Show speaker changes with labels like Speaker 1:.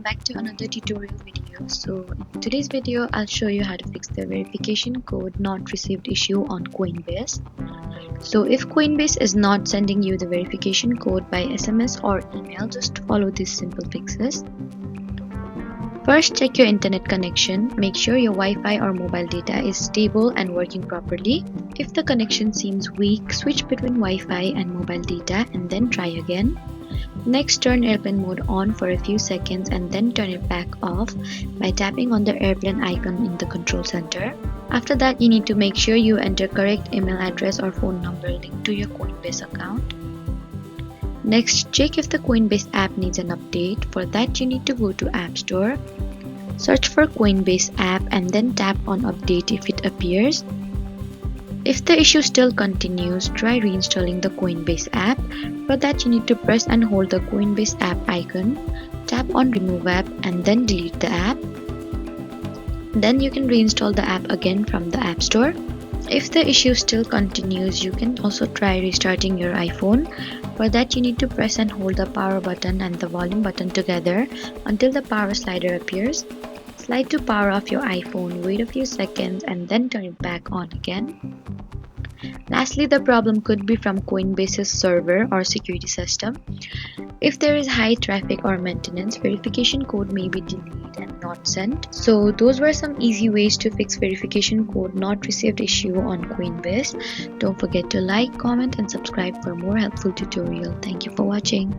Speaker 1: back to another tutorial video. So in today's video I'll show you how to fix the verification code not received issue on Coinbase. So if Coinbase is not sending you the verification code by SMS or email, just follow these simple fixes. First, check your internet connection. Make sure your Wi-Fi or mobile data is stable and working properly. If the connection seems weak, switch between Wi-Fi and mobile data and then try again. Next, turn airplane mode on for a few seconds and then turn it back off by tapping on the airplane icon in the control center. After that, you need to make sure you enter correct email address or phone number linked to your Coinbase account. Next, check if the Coinbase app needs an update. For that, you need to go to App Store, search for Coinbase app and then tap on update if it appears. If the issue still continues, try reinstalling the Coinbase app. For that, you need to press and hold the Coinbase app icon, tap on remove app and then delete the app. Then you can reinstall the app again from the App Store. If the issue still continues, you can also try restarting your iPhone. For that, you need to press and hold the power button and the volume button together until the power slider appears. Slide to power off your iPhone, wait a few seconds and then turn it back on again. Lastly, the problem could be from Coinbase's server or security system. If there is high traffic or maintenance, verification code may be delayed and not sent. So those were some easy ways to fix verification code not received issue on Coinbase. Don't forget to like, comment and subscribe for more helpful tutorial. Thank you for watching.